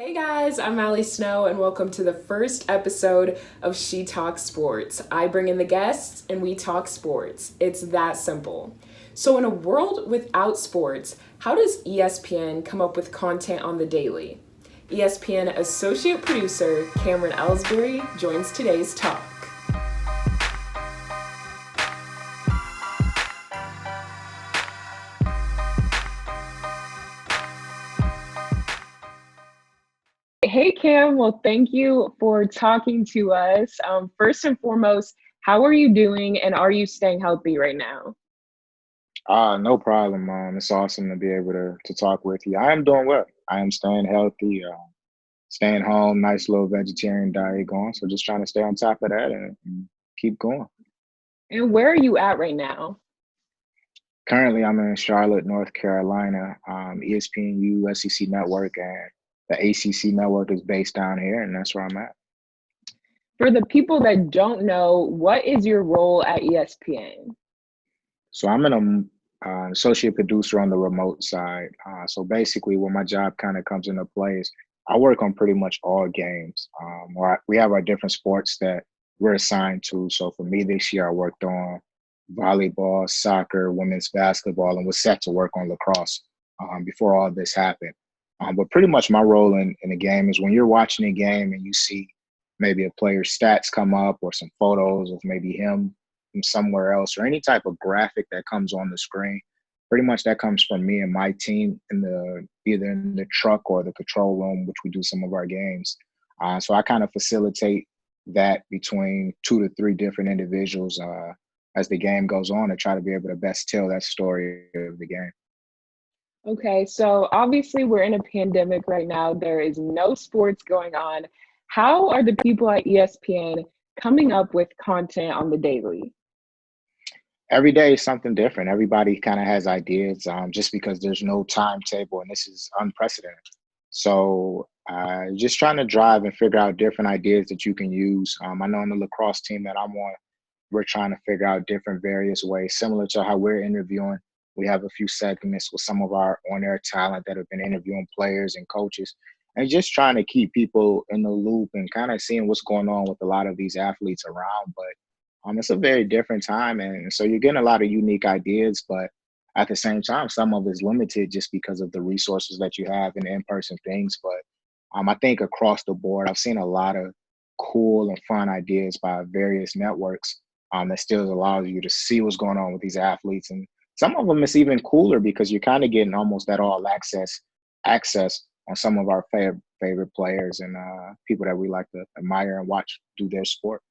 Hey guys, I'm Allie Snow, and welcome to the first episode of She Talks Sports. I bring in the guests and we talk sports. It's that simple. So, in a world without sports, how does ESPN come up with content on the daily? ESPN associate producer Cameron Ellsberry joins today's talk. Hey Cam, well, thank you for talking to us. First and foremost, how are you doing and are you staying healthy right now? No problem. It's awesome to be able to talk with you. I am doing well. I am staying healthy, staying home, nice little vegetarian diet going. So just trying to stay on top of that and keep going. And where are you at right now? Currently, I'm in Charlotte, North Carolina. ESPNU, SEC Network, and the ACC Network is based down here, and that's where I'm at. For the people that don't know, what is your role at ESPN? So I'm an associate producer on the remote side. So basically, where my job kind of comes into play is I work on pretty much all games. We have our different sports that we're assigned to. So for me this year, I worked on volleyball, soccer, women's basketball, and was set to work on lacrosse before all this happened. But pretty much my role in the game is when you're watching a game and you see maybe a player's stats come up or some photos of maybe him from somewhere else or any type of graphic that comes on the screen. Pretty much that comes from me and my team in the either in the truck or the control room, which we do some of our games. So I kind of facilitate that between 2 to 3 different individuals as the game goes on to try to be able to best tell that story of the game. Okay, so obviously we're in a pandemic right now. There is no sports going on. How are the people at ESPN coming up with content on the daily? Every day is something different. Everybody kind of has ideas just because there's no timetable and this is unprecedented. So just trying to drive and figure out different ideas that you can use. I know on the lacrosse team that I'm on, we're trying to figure out different various ways, similar to how we're interviewing. We have a few segments with some of our on-air talent that have been interviewing players and coaches, and just trying to keep people in the loop and kind of seeing what's going on with a lot of these athletes around. But it's a very different time, and so you're getting a lot of unique ideas, but at the same time, some of it's limited just because of the resources that you have and in-person things. But I think across the board, I've seen a lot of cool and fun ideas by various networks that still allows you to see what's going on with these athletes. And some of them it's even cooler because you're kind of getting almost that all access on some of our favorite players and people that we like to admire and watch do their sport.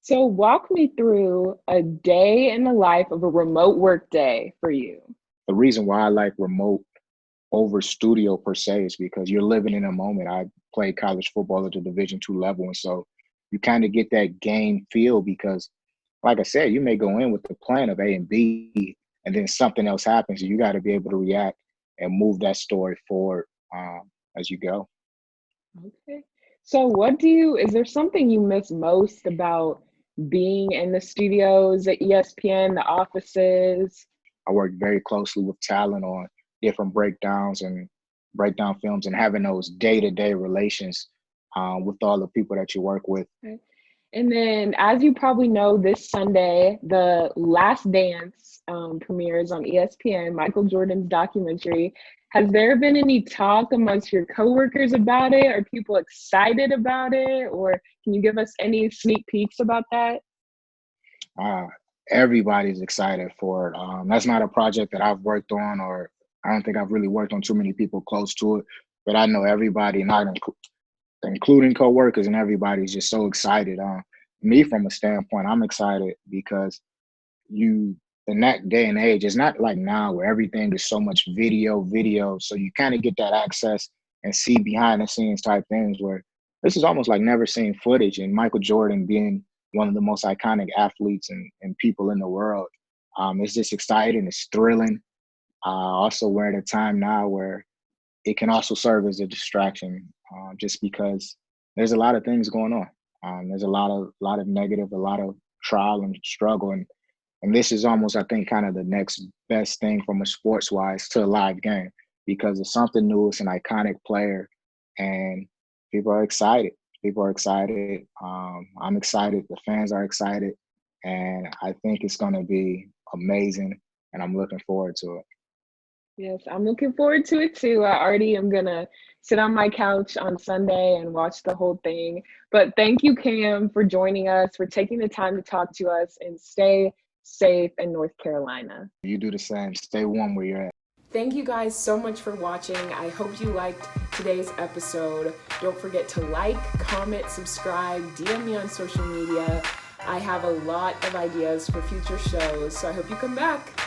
So walk me through a day in the life of a remote work day for you. The reason why I like remote over studio per se is because you're living in a moment. I played college football at the Division II level, and so you kind of get that game feel because, like I said, you may go in with the plan of A and B, and then something else happens, and you got to be able to react and move that story forward as you go. Okay. So is there something you miss most about being in the studios at ESPN, the offices? I work very closely with talent on different breakdowns and breakdown films, and having those day-to-day relations with all the people that you work with. Okay. And then, as you probably know, this Sunday, The Last Dance premieres on ESPN, Michael Jordan's documentary. Has there been any talk amongst your coworkers about it? Are people excited about it? Or can you give us any sneak peeks about that? Uh, Everybody's excited for it. That's not a project that I've worked on, or I don't think I've really worked on too many people close to it. But I know everybody, including coworkers, and everybody's just so excited. Me, from a standpoint, I'm excited because you in that day and age, it's not like now where everything is so much video. So you kind of get that access and see behind the scenes type things where this is almost like never seen footage. And Michael Jordan being one of the most iconic athletes and people in the world, it's just exciting. It's thrilling. Also, we're at a time now where it can also serve as a distraction, just because there's a lot of things going on. There's a lot of negative, a lot of trial and struggle, and this is almost, I think, kind of the next best thing from a sports wise to a live game because it's something new. It's an iconic player, and people are excited. People are excited. I'm excited. The fans are excited, and I think it's going to be amazing. And I'm looking forward to it. Yes, I'm looking forward to it too. I already am gonna sit on my couch on Sunday and watch the whole thing. But thank you, Cam, for joining us, for taking the time to talk to us, and stay safe in North Carolina. You do the same. Stay warm where you're at. Thank you guys so much for watching. I hope you liked today's episode. Don't forget to like, comment, subscribe, DM me on social media. I have a lot of ideas for future shows, so I hope you come back.